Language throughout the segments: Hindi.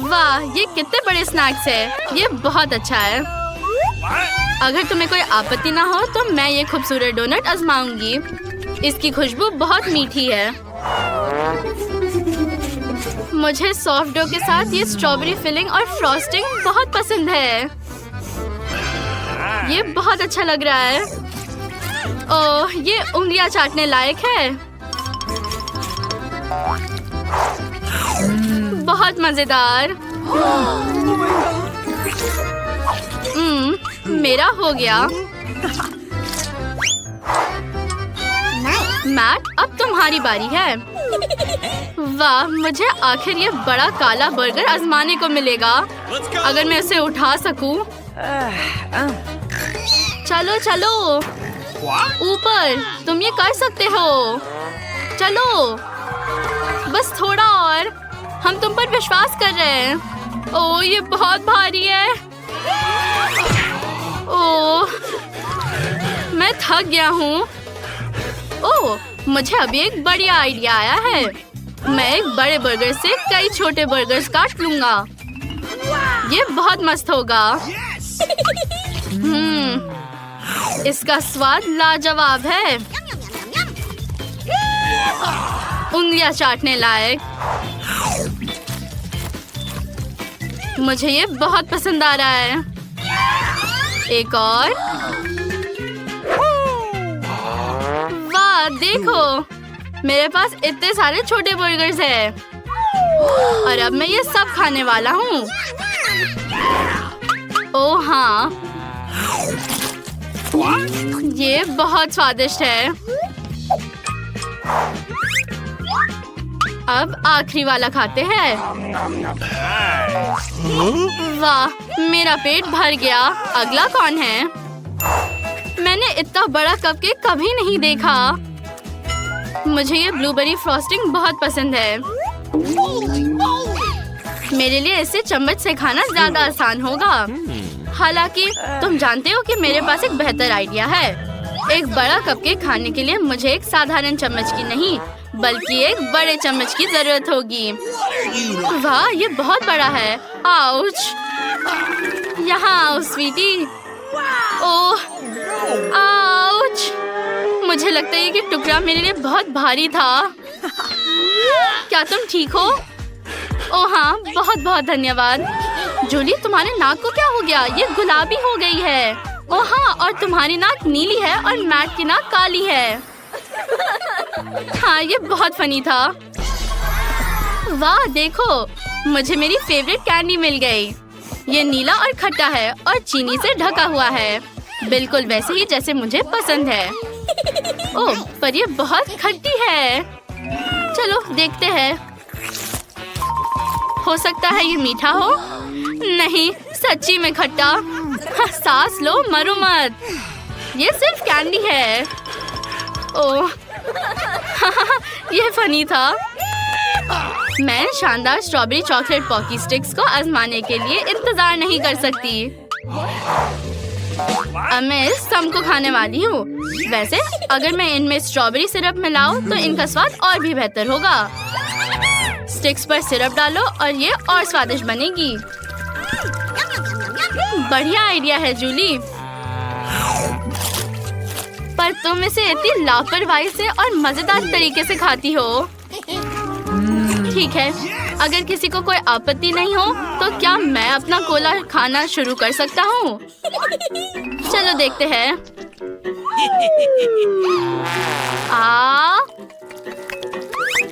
वाह, ये कितने बड़े स्नैक्स है। ये बहुत अच्छा है। अगर तुम्हें कोई आपत्ति ना हो तो मैं ये खूबसूरत डोनट आजमाऊंगी। इसकी खुशबू बहुत मीठी है। मुझे सॉफ्ट डो के साथ ये स्ट्रॉबेरी फिलिंग और फ्रॉस्टिंग बहुत पसंद है। ये बहुत अच्छा लग रहा है। ओह, ये उंगलियां चाटने लायक है। बहुत मजेदार। मेरा हो गया। मैट, अब तुम्हारी बारी है। वाह, मुझे आखिर ये बड़ा काला बर्गर आजमाने को मिलेगा। अगर मैं उसे उठा सकूं। चलो चलो ऊपर, तुम ये कर सकते हो। चलो बस थोड़ा और, हम तुम पर विश्वास कर रहे हैं। ओह, ये बहुत भारी है। ओह, मैं थक गया हूँ। ओह, मुझे अभी एक बढ़िया आइडिया आया है। मैं एक बड़े बर्गर से कई छोटे बर्गर्स काट लूंगा। ये बहुत मस्त होगा। इसका स्वाद लाजवाब है। उंगलियां चाटने लायक। मुझे ये बहुत पसंद आ रहा है। एक और। वाह, देखो मेरे पास इतने सारे छोटे बर्गर्स हैं। और अब मैं ये सब खाने वाला हूँ। ओह हाँ, ये बहुत स्वादिष्ट है। अब आखिरी वाला खाते हैं। वाह, मेरा पेट भर गया। अगला कौन है? मैंने इतना बड़ा कपकेक कभी नहीं देखा। मुझे ये ब्लूबेरी फ्रॉस्टिंग बहुत पसंद है। मेरे लिए इसे चम्मच से खाना ज्यादा आसान होगा। हालांकि तुम जानते हो कि मेरे पास एक बेहतर आइडिया है। एक बड़ा कपकेक खाने के लिए मुझे एक साधारण चम्मच की नहीं बल्कि एक बड़े चम्मच की जरूरत होगी। वाह, ये बहुत बड़ा है। आउच! यहाँ आओ स्वीटी। ओह, आउच! मुझे लगता है कि टुकड़ा मेरे लिए बहुत भारी था। क्या तुम ठीक हो? ओह हाँ, बहुत बहुत धन्यवाद। जूली, तुम्हारे नाक को क्या हो गया? ये गुलाबी हो गई है। ओह हाँ, और तुम्हारी नाक नीली है और मैट की नाक काली है। हाँ, ये बहुत फनी था। वाह, देखो मुझे मेरी फेवरेट कैंडी मिल गई। ये नीला और खट्टा है और चीनी से ढका हुआ है। बिल्कुल वैसे ही जैसे मुझे पसंद है। ओह, पर ये बहुत खट्टी है। चलो देखते हैं। हो सकता है ये मीठा हो। नहीं, सच्ची में खट्टा। सांस लो, मरो मत। ये सिर्फ कैंडी है। ओह, ये फनी था। मैं शानदार स्ट्रॉबेरी चॉकलेट पॉकी स्टिक्स को आजमाने के लिए इंतजार नहीं कर सकती। अब मैं इस सम को खाने वाली हूँ। वैसे अगर मैं इनमें स्ट्रॉबेरी सिरप मिलाऊं तो इनका स्वाद और भी बेहतर होगा। स्टिक्स पर सिरप डालो और ये और स्वादिष्ट बनेगी। बढ़िया आइडिया है जूली, पर तुम इसे इतनी लापरवाही से और मजेदार तरीके से खाती हो। ठीक है, अगर किसी को कोई आपत्ति नहीं हो तो क्या मैं अपना कोला खाना शुरू कर सकता हूँ? चलो देखते हैं।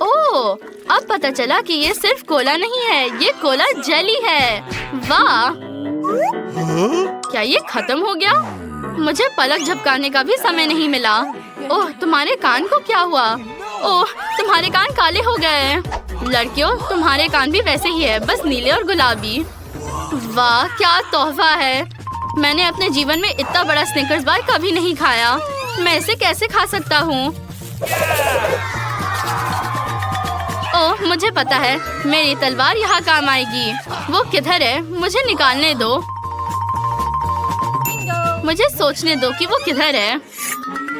ओह, अब पता चला कि ये सिर्फ कोला नहीं है, ये कोला जेली है। वाह, क्या ये खत्म हो गया? मुझे पलक झपकाने का भी समय नहीं मिला। ओह, तुम्हारे कान को क्या हुआ? ओह, तुम्हारे कान काले हो गए। लड़कियों, तुम्हारे कान भी वैसे ही है, बस नीले और गुलाबी। वाह, क्या तोहफा है। मैंने अपने जीवन में इतना बड़ा स्निकर्स बार कभी नहीं खाया। मैं इसे कैसे खा सकता हूँ? ओह, मुझे पता है, मेरी तलवार यहाँ काम आएगी। वो किधर है? मुझे निकालने दो। मुझे सोचने दो कि वो किधर है।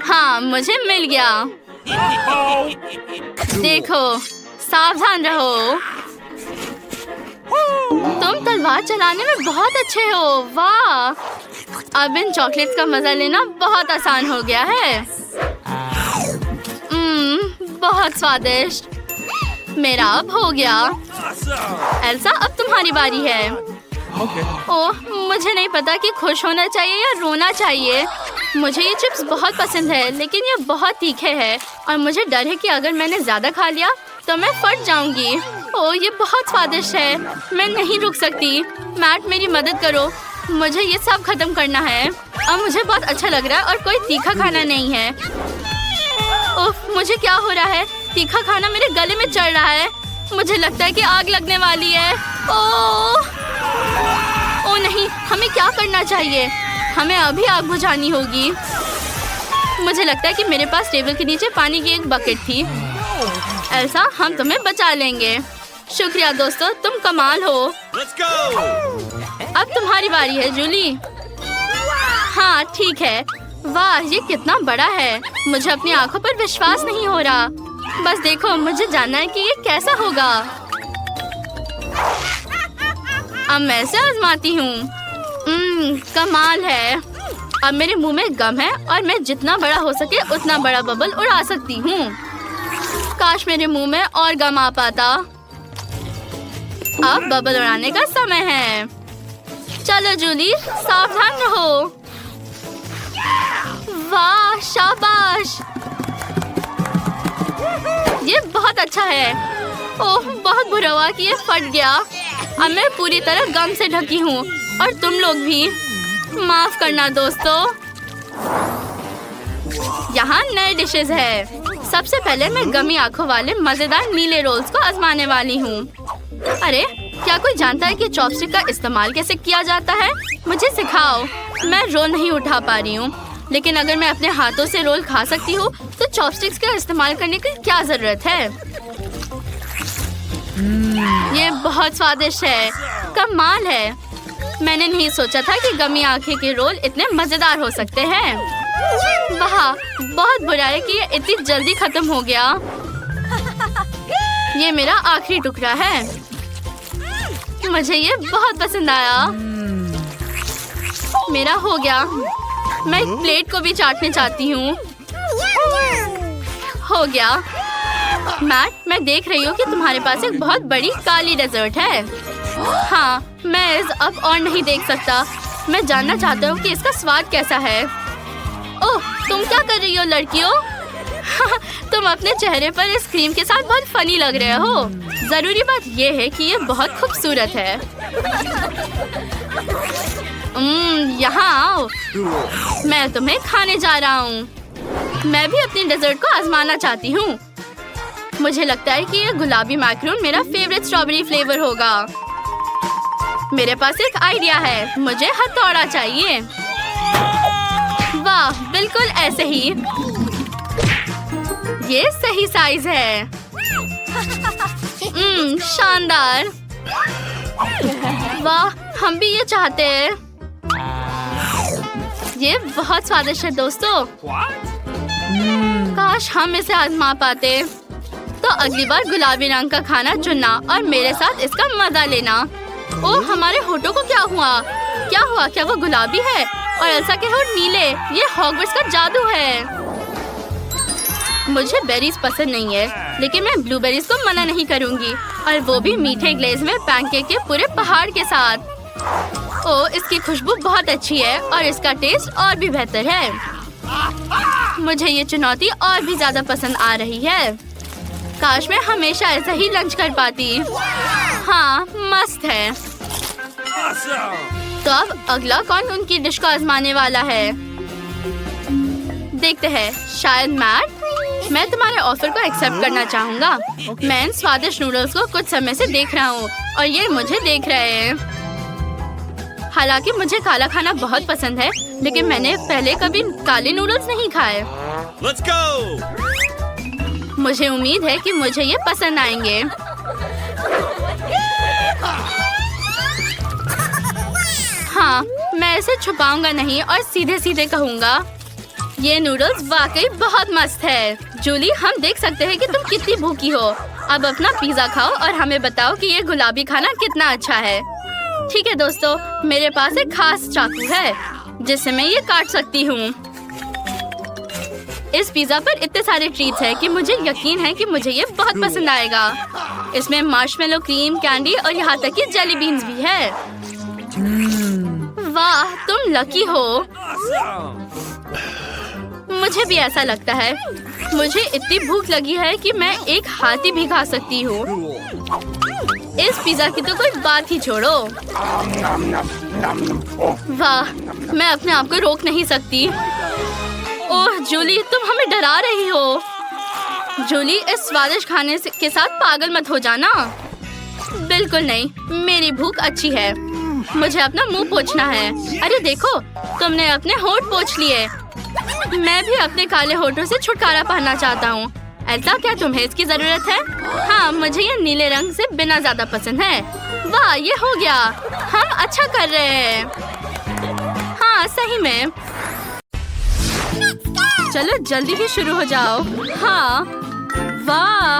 हाँ, मुझे मिल गया। देखो, सावधान रहो। स्वाद चलाने में बहुत अच्छे हो। वाह, अब इन चॉकलेट्स का मजा लेना बहुत आसान हो गया है। बहुत स्वादिष्ट। मेरा अब हो गया। एल्सा, अब तुम्हारी बारी है। ओह, मुझे नहीं पता कि खुश होना चाहिए या रोना चाहिए। मुझे ये चिप्स बहुत पसंद है, लेकिन ये बहुत तीखे हैं और मुझे डर है कि अगर मैंने ज्यादा खा लिया तो मैं फट जाऊंगी। ओह, ये बहुत स्वादिष्ट है। मैं नहीं रुक सकती। मैट, मेरी मदद करो। मुझे ये सब खत्म करना है। अब मुझे बहुत अच्छा लग रहा है और कोई तीखा खाना नहीं है। ओह, मुझे क्या हो रहा है? तीखा खाना मेरे गले में चढ़ रहा है। मुझे लगता है कि आग लगने वाली है। ओह नहीं, हमें क्या करना चाहिए? हमें अभी आग बुझानी होगी। मुझे लगता है कि मेरे पास टेबल के नीचे पानी की एक बकेट थी। एल्सा, हम तुम्हें बचा लेंगे। शुक्रिया दोस्तों, तुम कमाल हो। अब तुम्हारी बारी है जूली। हाँ ठीक है। वाह, ये कितना बड़ा है। मुझे अपनी आंखों पर विश्वास नहीं हो रहा। बस देखो, मुझे जानना है कि ये कैसा होगा। अब मैं इसे आजमाती हूँ। कमाल है। अब मेरे मुंह में गम है और मैं जितना बड़ा हो सके उतना बड़ा बबल उड़ा सकती हूँ। काश मेरे मुंह में और गम आ पाता। अब बबल उड़ाने का समय है। चलो जूली, सावधान रहो। वाह, शाबाश। ये बहुत अच्छा है। ओह, बहुत बुरा हुआ कि ये फट गया। अब मैं पूरी तरह गम से ढकी हूँ और तुम लोग भी। माफ करना दोस्तों। यहाँ नए डिशेस है। सबसे पहले मैं गमी आंखों वाले मजेदार नीले रोल्स को आजमाने वाली हूँ। अरे, क्या कोई जानता है कि चॉपस्टिक का इस्तेमाल कैसे किया जाता है? मुझे सिखाओ। मैं रोल नहीं उठा पा रही हूँ, लेकिन अगर मैं अपने हाथों से रोल खा सकती हूँ तो चॉपस्टिक्स का इस्तेमाल करने की क्या जरूरत है? ये बहुत स्वादिष्ट है। कमाल है। मैंने नहीं सोचा था कि गमी आंखें के रोल इतने मजेदार हो सकते हैं। वाह, बहुत बुरा है कि ये इतनी जल्दी खत्म हो गया। ये मेरा आखिरी टुकड़ा है। मुझे ये बहुत पसंद आया। मेरा हो गया। मैं प्लेट को भी चाटने चाहती हूँ। हो गया। मैट, मैं देख रही हूँ कि तुम्हारे पास एक बहुत बड़ी काली डेजर्ट है। हाँ, मैं इस अब और नहीं देख सकता। मैं जानना चाहता हूँ कि इसका स्वाद कैसा है। ओह, तुम क्या कर रही हो लड़कियों? तुम अपने चेहरे पर इस क्रीम के साथ बहुत फनी लग रहे हो। जरूरी बात ये है कि ये बहुत खूबसूरत है। यहाँ आओ। मैं तुम्हें खाने जा रहा हूँ। मैं भी अपनी डेजर्ट को आजमाना चाहती हूँ। मुझे लगता है कि ये गुलाबी मैक्रोन मेरा फेवरेट स्ट्रॉबेरी फ्लेवर होगा। मेरे पास एक आइडिया है। मुझे हथौड़ा चाहिए। वाह, बिल्कुल ऐसे ही। ये सही साइज है। शानदार। वाह, हम भी ये चाहते हैं। ये बहुत स्वादिष्ट है दोस्तों। काश हम इसे आजमा पाते। तो अगली बार गुलाबी रंग का खाना चुनना और मेरे साथ इसका मजा लेना। ओह, हमारे होठों को क्या हुआ? क्या हुआ? क्या वो गुलाबी है और एल्सा के होठ नीले? ये हॉगवर्ट्स का जादू है। मुझे बेरीज पसंद नहीं है, लेकिन मैं ब्लूबेरीज को मना नहीं करूंगी, और वो भी मीठे ग्लेज में पैनकेक के पूरे पहाड़ के साथ। ओह, इसकी खुशबू बहुत अच्छी है और इसका टेस्ट और भी बेहतर है। मुझे ये चुनौती और भी ज्यादा पसंद आ रही है। काश मैं हमेशा ऐसा ही लंच कर पाती। हाँ, मस्त है। तो अब अगला कौन उनकी डिश को आजमाने वाला है? देखते हैं। शायद मैट। मैं तुम्हारे ऑफर को एक्सेप्ट करना चाहूँगा। मैं इन स्वादिष्ट नूडल्स को कुछ समय से देख रहा हूँ और ये मुझे देख रहे हैं। हालांकि मुझे काला खाना बहुत पसंद है, लेकिन मैंने पहले कभी काले नूडल्स नहीं खाए। Let's go! मुझे उम्मीद है कि मुझे ये पसंद आएंगे। हाँ, मैं इसे छुपाऊंगा नहीं और सीधे सीधे कहूँगा, ये नूडल्स वाकई बहुत मस्त है। जूली, हम देख सकते हैं कि तुम कितनी भूखी हो। अब अपना पिज्जा खाओ और हमें बताओ कि ये गुलाबी खाना कितना अच्छा है। ठीक है दोस्तों, मेरे पास एक खास चाकू है जिससे मैं ये काट सकती हूँ। इस पिज्जा पर इतने सारे ट्रीट्स हैं कि मुझे यकीन है कि मुझे ये बहुत पसंद आएगा। इसमें मार्शमेलो, क्रीम, कैंडी और यहाँ तक कि जेली बीन्स भी है। वाह, तुम लकी हो। मुझे भी ऐसा लगता है। मुझे इतनी भूख लगी है कि मैं एक हाथी भी खा सकती हूँ। इस पिज्जा की तो कोई बात ही छोड़ो। वाह, मैं अपने आप को रोक नहीं सकती। ओह जूली, तुम हमें डरा रही हो। जूली, इस स्वादिष्ट खाने के साथ पागल मत हो जाना। बिल्कुल नहीं, मेरी भूख अच्छी है। मुझे अपना मुंह पोंछना है। अरे देखो, तुमने अपने होंठ पोंछ लिए। मैं भी अपने काले होठों से छुटकारा पाना चाहता हूँ। ऐसा क्या तुम्हें इसकी जरूरत है? हाँ, मुझे ये नीले रंग से बिना ज्यादा पसंद है। वाह, ये हो गया। हम अच्छा कर रहे हैं। हाँ, सही में। चलो जल्दी ही शुरू हो जाओ। हाँ, वाह,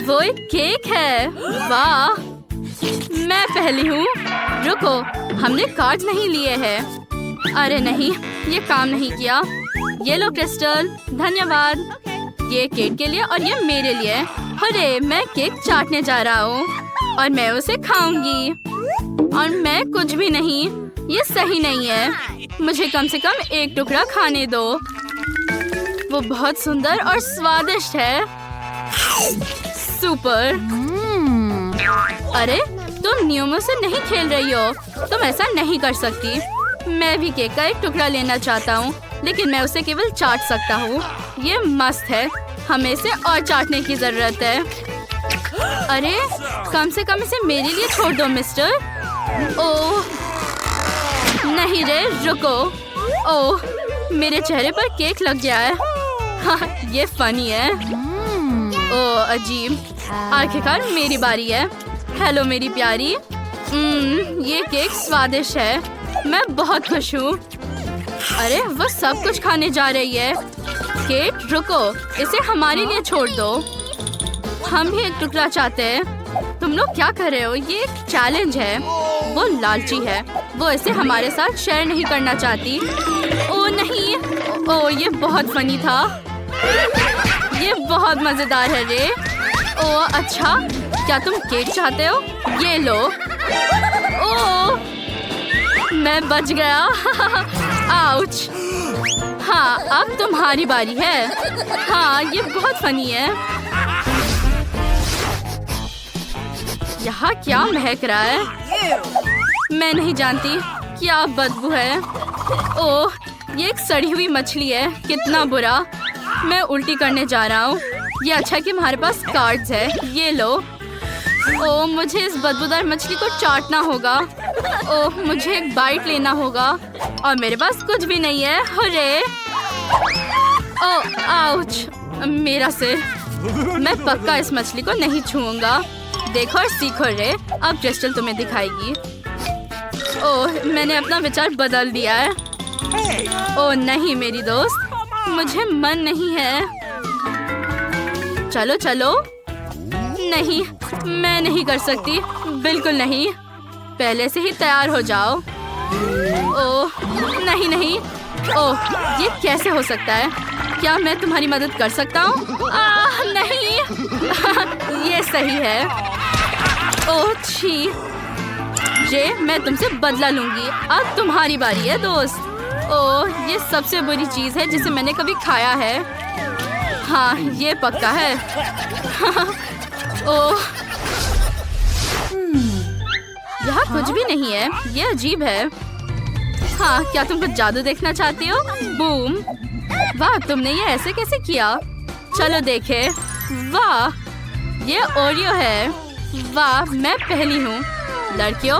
वो एक केक है। वाह, मैं पहली हूँ। रुको, हमने कार्ड नहीं लिए हैं। अरे नहीं, ये काम नहीं किया। ये लो क्रिस्टल, धन्यवाद। ये केक के लिए और ये मेरे लिए। अरे, मैं केक चाटने जा रहा हूँ और मैं उसे खाऊंगी। और मैं कुछ भी नहीं। ये सही नहीं है। मुझे कम से कम एक टुकड़ा खाने दो। वो बहुत सुंदर और स्वादिष्ट है। सुपर। अरे, तुम नियमों से नहीं खेल रही हो। तुम ऐसा नहीं कर सकती। मैं भी केक का एक टुकड़ा लेना चाहता हूँ, लेकिन मैं उसे केवल चाट सकता हूँ। ये मस्त है। हमें इसे और चाटने की जरूरत है। अरे, कम से कम इसे मेरे लिए छोड़ दो मिस्टर। ओह नहीं रे, रुको। ओह, मेरे चेहरे पर केक लग गया है। हाँ, ये फनी है। ओह अजीब। आखिरकार मेरी बारी है। हेलो मेरी प्यारी। ये केक स्वादिष्ट है। मैं बहुत खुश हूँ। अरे, वो सब कुछ खाने जा रही है। केट, रुको, इसे हमारे लिए छोड़ दो। हम भी एक टुकड़ा चाहते हैं। तुम लोग क्या कर रहे हो? ये एक चैलेंज है। वो लालची है। वो इसे हमारे साथ शेयर नहीं करना चाहती। ओ नहीं। ओ, ये बहुत फनी था। ये बहुत मजेदार है रे। ओ अच्छा, क्या तुम केक चाहते हो? ये लो। ओ, मैं बच गया। आउच। हाँ, अब तुम्हारी बारी है। हाँ, ये बहुत फनी है। यहाँ क्या महक रहा है? मैं नहीं जानती। क्या बदबू है। ओह, ये एक सड़ी हुई मछली है। कितना बुरा। मैं उल्टी करने जा रहा हूँ। ये अच्छा कि हमारे पास कार्ड्स है। ये लो। ओह, मुझे इस बदबूदार मछली को चाटना होगा। ओह, मुझे एक बाइट लेना होगा और मेरे पास कुछ भी नहीं है। अरे, ओह आउच, मेरा सिर। मैं पक्का इस मछली को नहीं छूऊंगा। देखो और सीखो रे। अब क्रिस्टल तुम्हें दिखाएगी। ओह, मैंने अपना विचार बदल दिया है। ओह नहीं मेरी दोस्त, मुझे मन नहीं है। चलो चलो। नहीं, मैं नहीं कर सकती। बिल्कुल नहीं। पहले से ही तैयार हो जाओ। ओह नहीं नहीं। ओह, ये कैसे हो सकता है? क्या मैं तुम्हारी मदद कर सकता हूँ? नहीं। ये सही है। ओह छी। जे, मैं तुमसे बदला लूंगी। अब तुम्हारी बारी है दोस्त। ओह, ये सबसे बुरी चीज है जिसे मैंने कभी खाया है। हाँ, ये पक्का है। ओह, यहाँ कुछ भी नहीं है। ये अजीब है। हाँ, क्या तुम कुछ जादू देखना चाहती हो? बूम। वाह, तुमने ये ऐसे कैसे किया? चलो देखे। वाह, ये ओरियो है। वाह, मैं पहली हूँ। लड़कियों,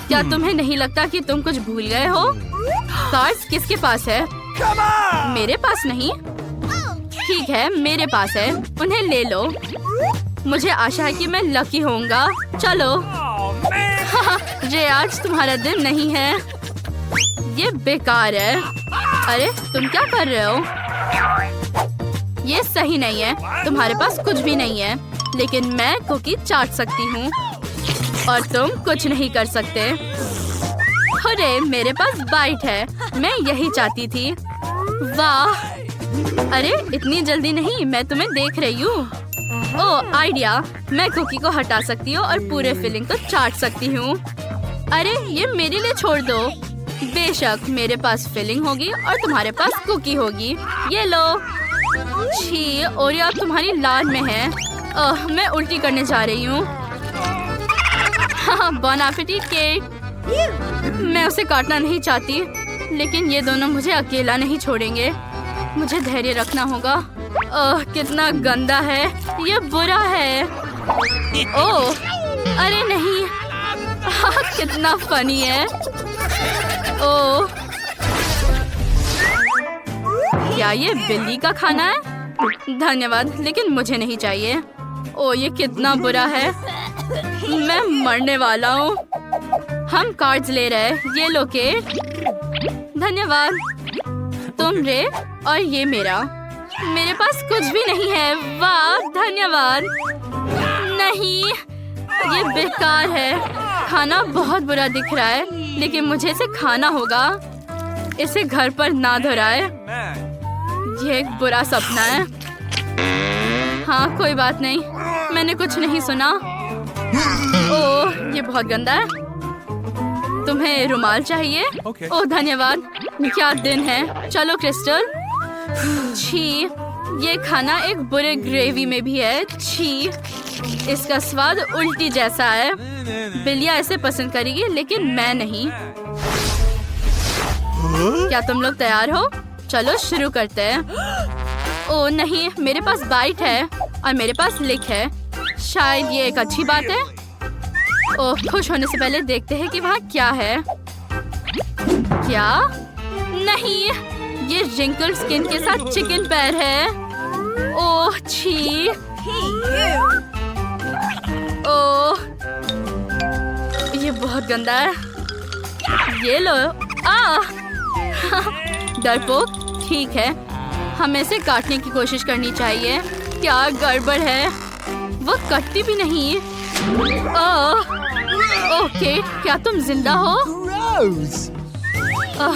क्या तुम्हें नहीं लगता कि तुम कुछ भूल गए हो? कार्ड्स किसके पास है? मेरे पास नहीं। ठीक है, मेरे पास है। उन्हें ले लो। मुझे आशा है कि मैं लकी होऊंगा। चलो। रे, आज तुम्हारा दिन नहीं है। ये बेकार है। अरे, तुम क्या कर रहे हो? ये सही नहीं है। तुम्हारे पास कुछ भी नहीं है, लेकिन मैं कुकी चाट सकती हूँ। और तुम कुछ नहीं कर सकते। अरे मेरे पास बाइट है, मैं यही चाहती थी। वाह, अरे इतनी जल्दी नहीं, मैं तुम्हें देख रही हूँ। ओह आइडिया, मैं कुकी को हटा सकती हूँ और पूरे फिलिंग को चाट सकती हूँ। अरे ये मेरे लिए छोड़ दो। बेशक, मेरे पास फिलिंग होगी और तुम्हारे पास कुकी होगी। ये लो। छी, ओरियो अब तुम्हारी लाल में है। मैं उल्टी करने जा रही हूँ। हाँ, बॉन एपेटिट केक। मैं उसे काटना नहीं चाहती, लेकिन ये दोनों मुझे अकेला नहीं छोड़ेंगे। मुझे धैर्य रखना होगा। कितना गंदा है, ये बुरा है। ओह, अरे नहीं। कितना फनी है। ओह, क्या ये बिल्ली का खाना है? धन्यवाद, लेकिन मुझे नहीं चाहिए। ओह, ये कितना बुरा है। मैं मरने वाला हूँ। हम कार्ड्स ले रहे हैं। ये लो के। धन्यवाद। तुम रे और ये मेरा। मेरे पास कुछ भी नहीं है। वाह, धन्यवाद। नहीं, ये बेकार है। खाना बहुत बुरा दिख रहा है, लेकिन मुझे इसे खाना होगा। इसे घर पर ना दोहराए। ये एक बुरा सपना है। हाँ, कोई बात नहीं, मैंने कुछ नहीं सुना। ओह, ये बहुत गंदा है। तुम्हें रुमाल चाहिए? ओह धन्यवाद। क्या दिन है। चलो क्रिस्टल। छी, ये खाना एक बुरे ग्रेवी में भी है। छी, इसका स्वाद उल्टी जैसा है। बिल्लिया इसे पसंद करेगी, लेकिन मैं नहीं। क्या तुम लोग तैयार हो? चलो शुरू करते हैं। ओह नहीं, मेरे पास बाइट है और मेरे पास लिक है। शायद ये एक अच्छी बात है। ओह, खुश होने से पहले देखते हैं कि वहाँ क्या है। क्या? नहीं, ये रिंकल्ड स्किन के साथ चिकन पैर है। ओह छी। ओह, ये बहुत गंदा है। ये लो। डरपोक। ठीक है, हमें इसे काटने की कोशिश करनी चाहिए। क्या गड़बड़ है? वो कटती भी नहीं। ओके, क्या तुम जिंदा हो?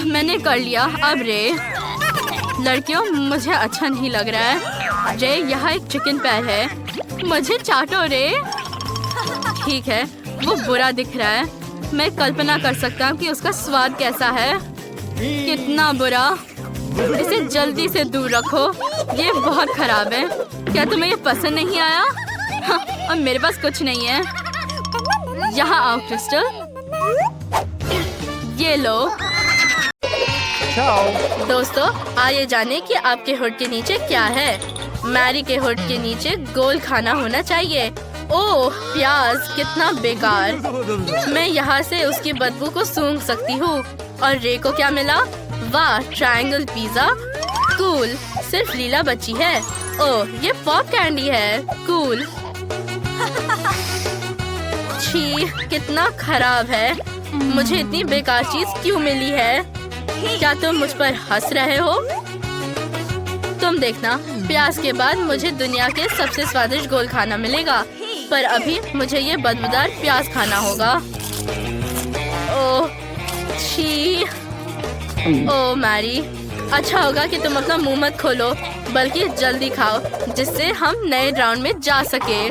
मैंने कर लिया। अब रे, लड़कियों मुझे अच्छा नहीं लग रहा है। रे, यहाँ एक चिकन पैर है। मुझे चाटो रे। ठीक है, वो बुरा दिख रहा है। मैं कल्पना कर सकता हूँ कि उसका स्वाद कैसा है। कितना बुरा। इसे जल्दी से दूर रखो। ये बहुत खराब है। क्या तुम्हें ये पसंद नहीं आया? हाँ, और मेरे पास कुछ नहीं है। यहाँ आओ क्रिस्टल। ये लो। दोस्तों, आइए जाने कि आपके हुड के नीचे क्या है। मैरी के हुड के नीचे गोल खाना होना चाहिए। ओह प्याज, कितना बेकार। मैं यहाँ से उसकी बदबू को सूंघ सकती हूँ। और रे को क्या मिला? वाह, ट्रायंगल पिज्जा। कूल। सिर्फ लीला बची है। ओह, ये पॉप कैंडी है। कूल। छी, कितना खराब है। मुझे इतनी बेकार चीज क्यों मिली है? क्या तुम मुझ पर हंस रहे हो? तुम देखना, प्याज के बाद मुझे दुनिया के सबसे स्वादिष्ट गोल खाना मिलेगा, पर अभी मुझे ये बदबूदार प्याज खाना होगा। ओह छी। ओह मैरी, अच्छा होगा कि तुम अपना मुंह मत खोलो, बल्कि जल्दी खाओ, जिससे हम नए राउंड में जा सके।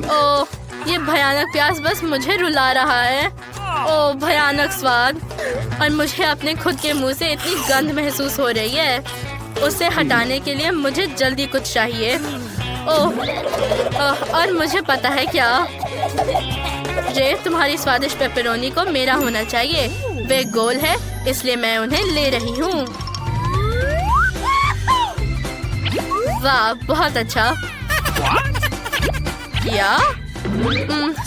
ओह, ये भयानक प्याज बस मुझे रुला रहा है। ओह, भयानक स्वाद। और मुझे अपने खुद के मुंह से इतनी गंध महसूस हो रही है। उसे हटाने के लिए मुझे जल्दी कुछ चाहिए। ओह, और मुझे पता है क्या। जे, तुम्हारी स्वादिष्ट पेपरोनी को मेरा होना चाहिए। वे गोल है, इसलिए मैं उन्हें ले रही हूँ। वाह, बहुत अच्छा। क्या?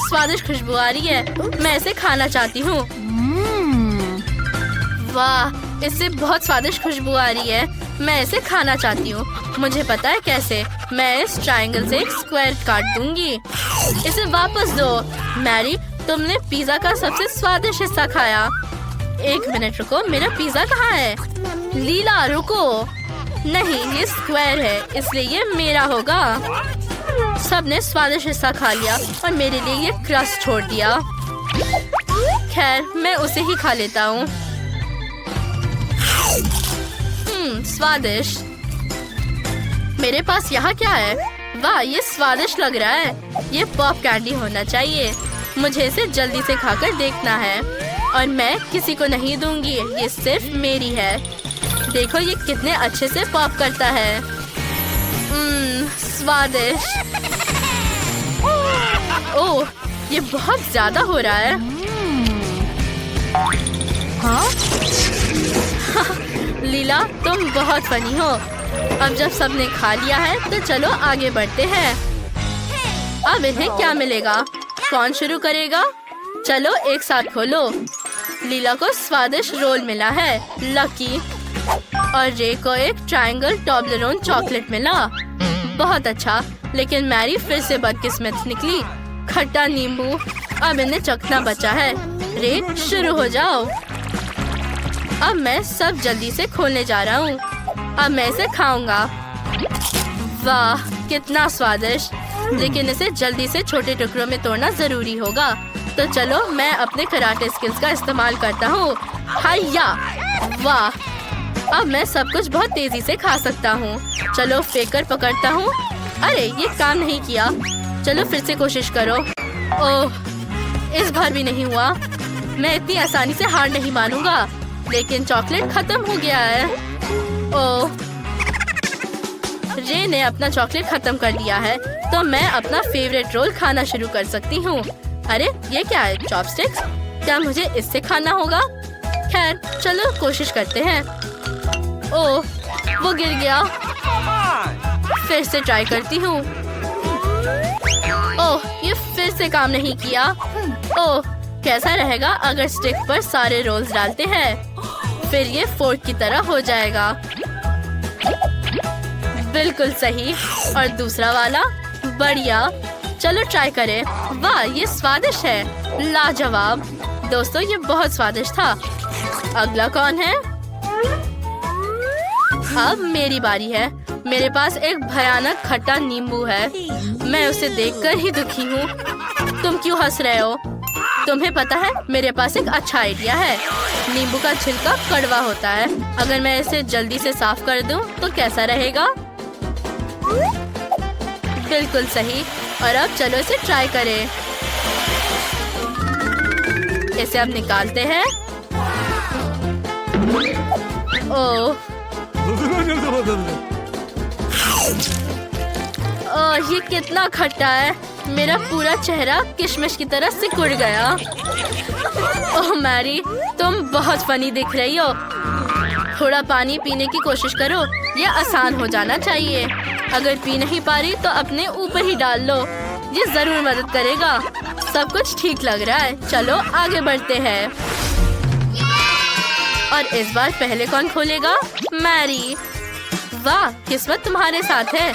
स्वादिष्ट खुशबू आ रही है। मैं इसे खाना चाहती हूँ। वाह, इससे बहुत स्वादिष्ट खुशबू आ रही है। मैं इसे खाना चाहती हूँ। मुझे पता है कैसे। मैं इस ट्रायंगल से एक स्क्वायर काट दूंगी। इसे वापस दो। मैरी, तुमने पिज्जा का सबसे स्वादिष्ट हिस्सा खाया। एक मिनट रुको, मेरा पिज्जा कहाँ है? लीला रुको। नहीं, ये स्क्वायर है, इसलिए ये मेरा होगा। सबने स्वादिष्ट हिस्सा खा लिया और मेरे लिए ये क्रस्ट छोड़ दिया। खैर, मैं उसे ही खा लेता हूँ। स्वादिष्ट। मेरे पास यहाँ क्या है? वाह, ये स्वादिष्ट लग रहा है। ये पॉप कैंडी होना चाहिए। मुझे इसे जल्दी से खाकर देखना है और मैं किसी को नहीं दूंगी। ये सिर्फ मेरी है। देखो ये कितने अच्छे से पॉप करता है। स्वादिष्ट। ओह, ये बहुत ज्यादा हो रहा है। हाँ? लीला, तुम बहुत फनी हो। अब जब सबने खा लिया है तो चलो आगे बढ़ते हैं। अब इन्हें क्या मिलेगा? कौन शुरू करेगा? चलो एक साथ खोलो। लीला को स्वादिष्ट रोल मिला है, लकी। और रे को एक ट्रायंगल टॉबलरोन चॉकलेट मिला। बहुत अच्छा, लेकिन मैरी फिर से बदकिस्मत निकली। खट्टा नींबू। अब इन्हें चखना बचा है। रे, शुरू हो जाओ। अब मैं सब जल्दी से खोलने जा रहा हूँ। अब मैं इसे खाऊंगा। वाह, कितना स्वादिष्ट। लेकिन इसे जल्दी से छोटे टुकड़ों में तोड़ना जरूरी होगा। तो चलो मैं अपने कराटे स्किल्स का इस्तेमाल करता हूँ। हाया! वाह, अब मैं सब कुछ बहुत तेजी से खा सकता हूँ। चलो फेंक कर पकड़ता हूँ। अरे, ये काम नहीं किया। चलो फिर से कोशिश करो। ओह, इस बार भी नहीं हुआ। मैं इतनी आसानी से हार नहीं मानूंगा। लेकिन चॉकलेट खत्म हो गया है। ओह, रे ने अपना चॉकलेट खत्म कर दिया है, तो मैं अपना फेवरेट रोल खाना शुरू कर सकती हूँ। अरे, ये क्या है? चॉपस्टिक्स? क्या मुझे इससे खाना होगा? खैर, चलो कोशिश करते हैं। ओह, वो गिर गया। फिर से ट्राई करती हूँ। ओह, ये फिर से काम नहीं किया। ओह, कैसा रहेगा अगर स्टिक पर सारे रोल्स डालते हैं? फिर ये फोर्क की तरह हो जाएगा। बिल्कुल सही। और दूसरा वाला? बढ़िया। चलो ट्राई करें। वाह, ये स्वादिष्ट है। लाजवाब। दोस्तों, ये बहुत स्वादिष्ट था। अगला कौन है? अब मेरी बारी है। मेरे पास एक भयानक खट्टा नींबू है। मैं उसे देखकर ही दुखी हूँ। तुम क्यों हंस रहे हो? तुम्हें पता है, मेरे पास एक अच्छा आइडिया है। नींबू का छिलका कड़वा होता है। अगर मैं इसे जल्दी से साफ कर दूं, तो कैसा रहेगा? बिल्कुल सही। और अब चलो इसे ट्राई करें। इसे अब निकालते हैं। ओह, ये कितना खट्टा है। मेरा पूरा चेहरा किशमिश की तरह सिकुड़ गया। ओह मैरी, तुम बहुत फनी दिख रही हो। थोड़ा पानी पीने की कोशिश करो। ये आसान हो जाना चाहिए। अगर पी नहीं पा रही तो अपने ऊपर ही डाल लो। ये जरूर मदद करेगा। सब कुछ ठीक लग रहा है। चलो आगे बढ़ते हैं। और इस बार पहले कौन खोलेगा? मैरी। वाह, किस्मत तुम्हारे साथ है।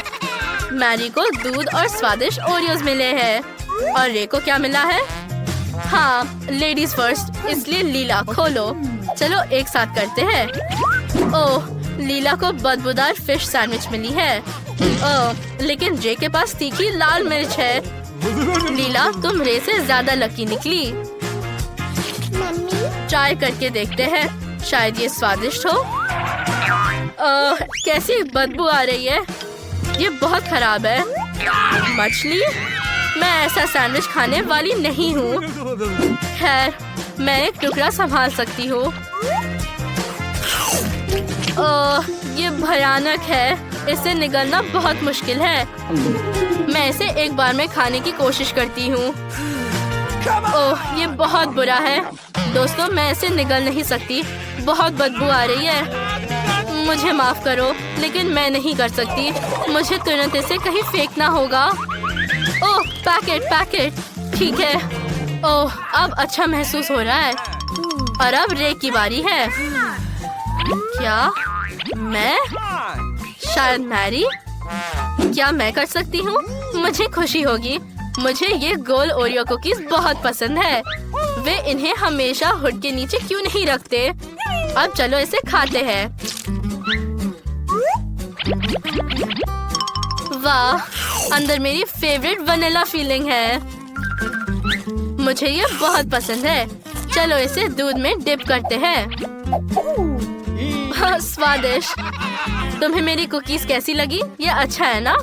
मैरी को दूध और स्वादिष्ट ओरियोज मिले हैं। और रे को क्या मिला है? हाँ, लेडीज फर्स्ट, इसलिए लीला खोलो। चलो एक साथ करते हैं। ओह, लीला को बदबूदार फिश सैंडविच मिली है। ओह, लेकिन रे के पास तीखी लाल मिर्च है। लीला, तुम रे से ज्यादा लकी निकली। ट्राई करके देखते हैं, शायद ये स्वादिष्ट हो। कैसी बदबू आ रही है। ये बहुत खराब है। मछली? मैं ऐसा सैंडविच खाने वाली नहीं हूँ। खैर, मैं एक टुकड़ा संभाल सकती हूँ। ये भयानक है। इससे निगलना बहुत मुश्किल है। मैं इसे एक बार में खाने की कोशिश करती हूँ। ओह, ये बहुत बुरा है। दोस्तों, मैं इसे निगल नहीं सकती। बहुत बदबू आ रही है। मुझे माफ करो, लेकिन मैं नहीं कर सकती। मुझे तुरंत इसे कहीं फेंकना होगा। ओह, पैकेट। ठीक है। ओह, अब अच्छा महसूस हो रहा है। और अब रे की बारी है। क्या मैं? शायद मैरी? क्या मैं कर सकती हूँ? मुझे खुशी होगी। मुझे ये गोल ओरियो कुकीज बहुत पसंद है। वे इन्हें हमेशा हुड के नीचे क्यों नहीं रखते? अब चलो इसे खाते हैं। वाह, अंदर मेरी फेवरेट वनीला फीलिंग है। मुझे ये बहुत पसंद है। चलो इसे दूध में डिप करते हैं। स्वादिष्ट। तुम्हें मेरी कुकीज कैसी लगी? ये अच्छा है ना?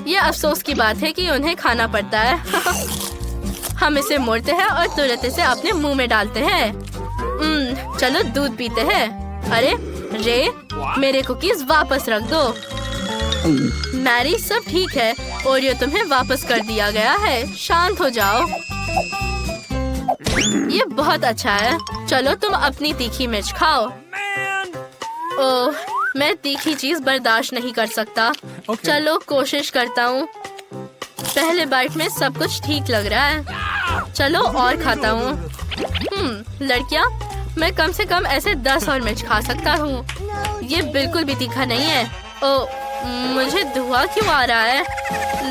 ये अफसोस की बात है कि उन्हें खाना पड़ता है। हम इसे मोड़ते हैं और तुरंत इसे अपने मुंह में डालते हैं। चलो दूध पीते हैं। अरे रे, मेरे कुकीज वापस रख दो। मैरी, सब ठीक है। ओरियो तुम्हें वापस कर दिया गया है। शांत हो जाओ। ये बहुत अच्छा है। चलो तुम अपनी तीखी मिर्च खाओ। ओह, मैं तीखी चीज बर्दाश्त नहीं कर सकता। चलो कोशिश करता हूँ। पहले बाइट में सब कुछ ठीक लग रहा है। चलो और खाता हूँ। लड़कियाँ, मैं कम से कम ऐसे 10 और मिर्च खा सकता हूँ। ये बिल्कुल भी तीखा नहीं है। ओह, मुझे धुआं क्यों आ रहा है?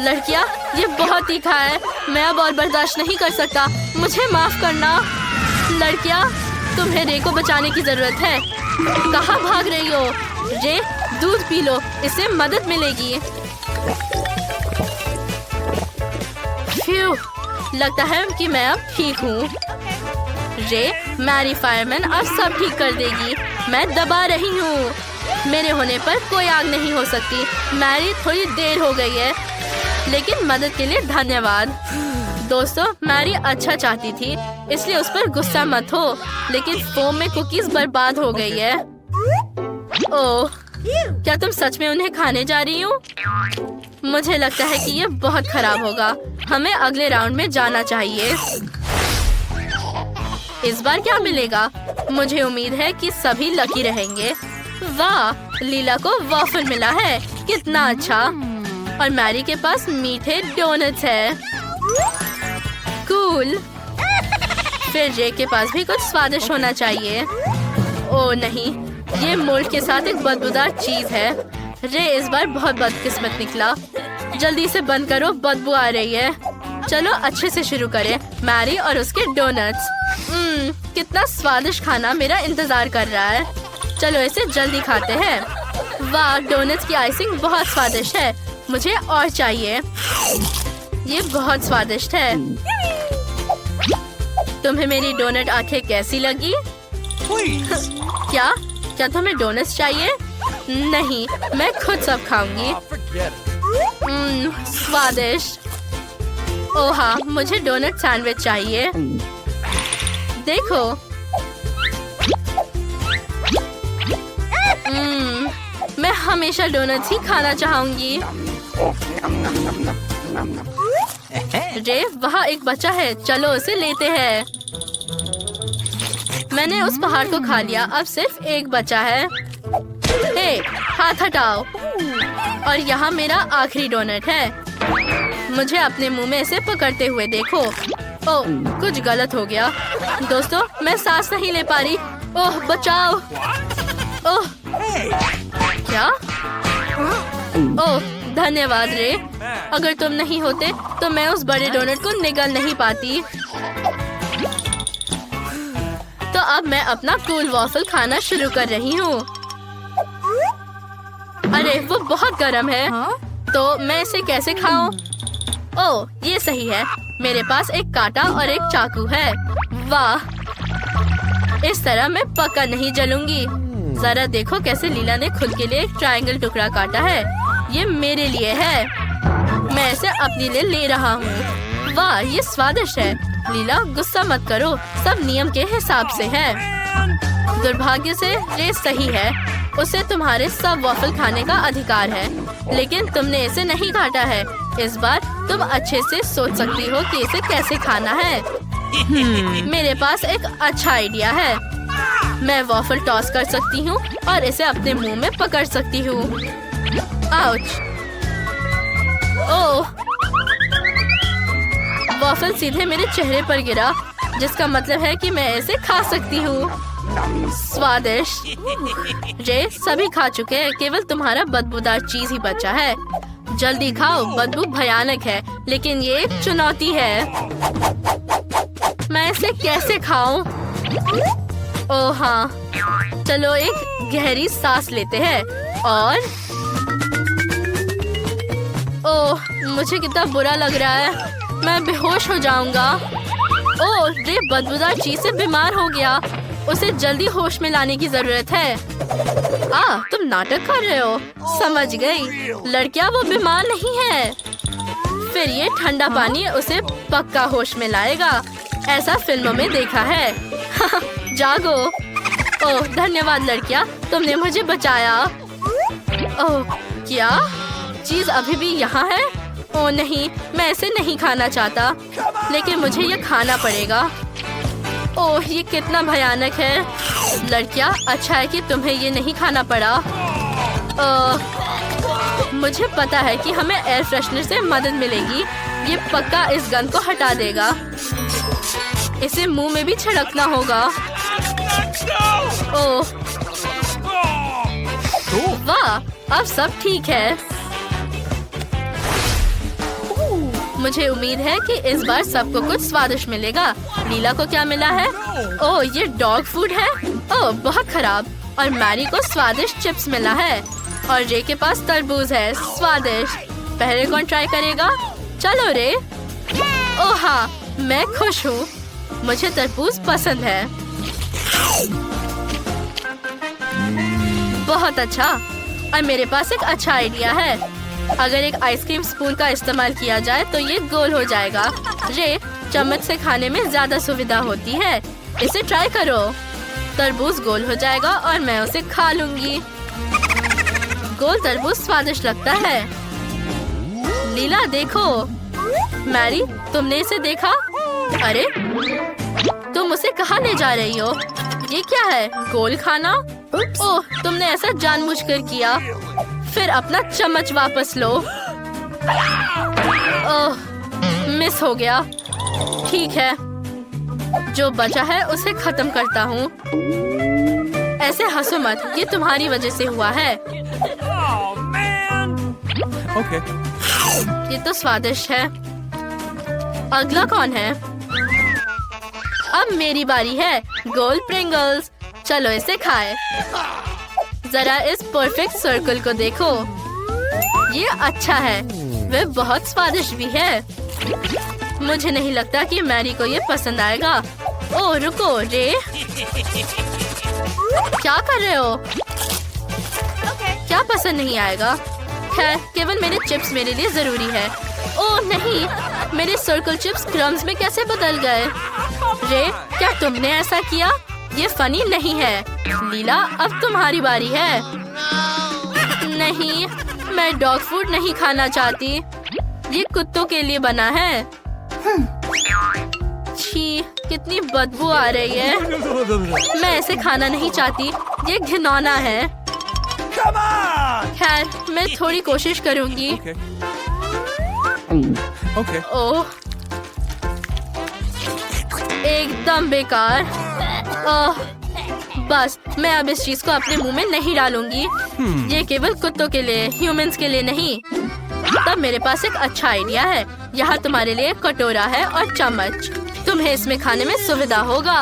लड़कियाँ, ये बहुत तीखा है। मैं अब और बर्दाश्त नहीं कर सकता। मुझे माफ करना। लड़कियाँ, तुम्हें रे को बचाने की जरूरत है। कहाँ भाग रही हो? रे, दूध पी लो, इससे मदद मिलेगी। फ्यू, लगता है कि मैं अब ठीक हूँ। रे, मैरी फायरमैन अब सब ठीक कर देगी। मैं दबा रही हूँ। मेरे होने पर कोई आग नहीं हो सकती। मैरी, थोड़ी देर हो गई है, लेकिन मदद के लिए धन्यवाद। दोस्तों, मैरी अच्छा चाहती थी, इसलिए उस पर गुस्सा मत हो। लेकिन फोम में कुकीज बर्बाद हो गई है। ओह, क्या तुम सच में उन्हें खाने जा रही हो? मुझे लगता है कि ये बहुत खराब होगा। हमें अगले राउंड में जाना चाहिए। इस बार क्या मिलेगा? मुझे उम्मीद है कि सभी लकी रहेंगे। वाह, लीला को वॉफल मिला है। कितना अच्छा। और मैरी के पास मीठे डोनट्स है। कूल। फिर जे के पास भी कुछ स्वादिष्ट होना चाहिए। ओह नहीं, ये मोल्ड के साथ एक बदबूदार चीज है। रे इस बार बहुत बदकिस्मत निकला। जल्दी से बंद करो, बदबू आ रही है। चलो अच्छे से शुरू करें। मैरी और उसके डोनट्स। कितना स्वादिष्ट खाना मेरा इंतजार कर रहा है। चलो इसे जल्दी खाते हैं। वाह, डोनट्स की आइसिंग बहुत स्वादिष्ट है। मुझे और चाहिए। ये बहुत स्वादिष्ट है। तुम्हें मेरी डोनट आंखें कैसी लगी? क्या तुम्हें डोनट्स चाहिए? नहीं, मैं खुद सब खाऊंगी। स्वादिष्ट। ओह हाँ, मुझे डोनट सैंडविच चाहिए। देखो। मैं हमेशा डोनट्स ही खाना चाहूंगी। रे, वहाँ एक बच्चा है। चलो उसे लेते हैं। मैंने उस पहाड़ को खा लिया। अब सिर्फ एक बचा है। हे, हाथ हटाओ। और यहाँ मेरा आखिरी डोनट है। मुझे अपने मुंह में इसे पकड़ते हुए देखो। ओह, कुछ गलत हो गया। दोस्तों, मैं सांस नहीं ले पा रही। ओह, बचाओ। ओह, क्या? ओह, धन्यवाद रे। अगर तुम नहीं होते तो मैं उस बड़े डोनट को निगल नहीं पाती। तो अब मैं अपना कूल वॉफल खाना शुरू कर रही हूँ। अरे वो बहुत गर्म है। तो मैं इसे कैसे खाऊं? ओह, ये सही है। मेरे पास एक कांटा और एक चाकू है। वाह, इस तरह मैं पक्का नहीं जलूंगी। जरा देखो कैसे लीला ने खुद के लिए एक ट्रायंगल टुकड़ा काटा है। ये मेरे लिए है। मैं इसे अपने लिए ले रहा हूँ। वाह, ये स्वादिष्ट है। लीला, गुस्सा मत करो। सब नियम के हिसाब से है। दुर्भाग्य से ये सही है। उसे तुम्हारे सब वॉफल खाने का अधिकार है, लेकिन तुमने इसे नहीं काटा है। इस बार तुम अच्छे से सोच सकती हो कि इसे कैसे खाना है। मेरे पास एक अच्छा आइडिया है। मैं वॉफल टॉस कर सकती हूँ और इसे अपने मुंह में पकड़ सकती हूँ। आउच। ओह, वॉफल सीधे मेरे चेहरे पर गिरा, जिसका मतलब है कि मैं इसे खा सकती हूँ। स्वादिष्ट। रे, सभी खा चुके हैं। केवल तुम्हारा बदबूदार चीज ही बचा है। जल्दी खाओ। बदबू भयानक है, लेकिन ये एक चुनौती है। मैं इसे कैसे खाऊं? ओह हाँ, चलो एक गहरी सांस लेते हैं और ओह, मुझे कितना बुरा लग रहा है। मैं बेहोश हो जाऊंगा। ओह, रे बदबूदार चीज से बीमार हो गया। उसे जल्दी होश में लाने की जरूरत है। तुम नाटक कर रहे हो। समझ गई। लड़कियां, वो बीमार नहीं है। फिर ये ठंडा पानी उसे पक्का होश में लाएगा। ऐसा फिल्मों में देखा है। जागो। ओह, धन्यवाद लड़कियां, तुमने मुझे बचाया। ओह, क्या चीज अभी भी यहाँ है? ओह नहीं, मैं इसे नहीं खाना चाहता, लेकिन मुझे ये खाना पड़ेगा। ओह, ये कितना भयानक है। लड़कियां, अच्छा है कि तुम्हें ये नहीं खाना पड़ा। मुझे पता है कि हमें एयर फ्रेशनर से मदद मिलेगी। ये पक्का इस गंध को हटा देगा। इसे मुंह में भी छिड़कना होगा। ओह वाह, अब सब ठीक है। मुझे उम्मीद है कि इस बार सबको कुछ स्वादिष्ट मिलेगा। लीला को क्या मिला है? ओह, ये डॉग फूड है। ओह, बहुत खराब। और मैरी को स्वादिष्ट चिप्स मिला है। और रे के पास तरबूज है, स्वादिष्ट। पहले कौन ट्राई करेगा? चलो रे। ओह हाँ, मैं खुश हूँ। मुझे तरबूज पसंद है। बहुत अच्छा। और मेरे पास एक अच्छा आइडिया है। अगर एक आइसक्रीम स्पून का इस्तेमाल किया जाए तो ये गोल हो जाएगा। रे, चम्मच से खाने में ज्यादा सुविधा होती है। इसे ट्राई करो। तरबूज गोल हो जाएगा और मैं उसे खा लूंगी। गोल तरबूज स्वादिष्ट लगता है। लीला देखो। मैरी, तुमने इसे देखा? अरे, तुम उसे कहाँ ले जा रही हो? ये क्या है? गोल खाना? ओह, तुमने ऐसा जानबूझकर किया। फिर अपना चम्मच वापस लो। ओह, मिस हो गया। ठीक है, जो बचा है उसे खत्म करता हूँ। ऐसे हंसो मत, ये तुम्हारी वजह से हुआ है। Okay. ये तो स्वादिष्ट है। अगला कौन है? अब मेरी बारी है। गोल प्रिंगल्स। चलो इसे खाए। जरा इस परफेक्ट सर्कल को देखो। ये अच्छा है। वह बहुत स्वादिष्ट भी है। मुझे नहीं लगता कि मैरी को ये पसंद आएगा। ओह रुको रे, क्या कर रहे हो? क्या पसंद नहीं आएगा? खैर, केवल मेरे चिप्स मेरे लिए जरूरी है। ओह नहीं, मेरे सर्कल चिप्स क्रम्स में कैसे बदल गए? रे, क्या तुमने ऐसा किया? ये फनी नहीं है। लीला, अब तुम्हारी बारी है। नहीं, मैं डॉग फूड नहीं खाना चाहती। ये कुत्तों के लिए बना है। छी, कितनी बदबू आ रही है। मैं ऐसे खाना नहीं चाहती। ये घिनौना है। खैर, मैं थोड़ी कोशिश करूंगी। Okay. ओह, एकदम बेकार। बस, मैं अब इस चीज को अपने मुंह में नहीं डालूंगी। ये केवल कुत्तों के लिए, ह्यूमंस के लिए नहीं। तब मेरे पास एक अच्छा आइडिया है। यहाँ तुम्हारे लिए कटोरा है और चम्मच। तुम्हें इसमें खाने में सुविधा होगा।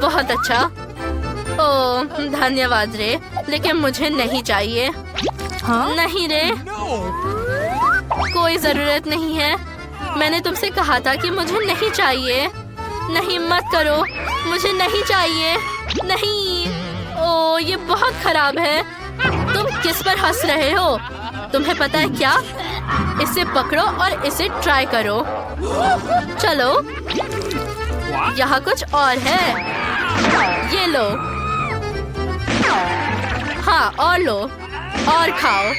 बहुत अच्छा। ओह, धन्यवाद रे, लेकिन मुझे नहीं चाहिए। नहीं रे, कोई जरूरत नहीं है। मैंने तुमसे कहा था कि मुझे नहीं चाहिए। नहीं, मत करो, मुझे नहीं चाहिए। नहीं। ओह, ये बहुत खराब है। तुम किस पर हंस रहे हो? तुम्हें पता है क्या? इसे पकड़ो और इसे ट्राई करो। चलो, यहाँ कुछ और है। ये लो। हाँ, और लो और खाओ।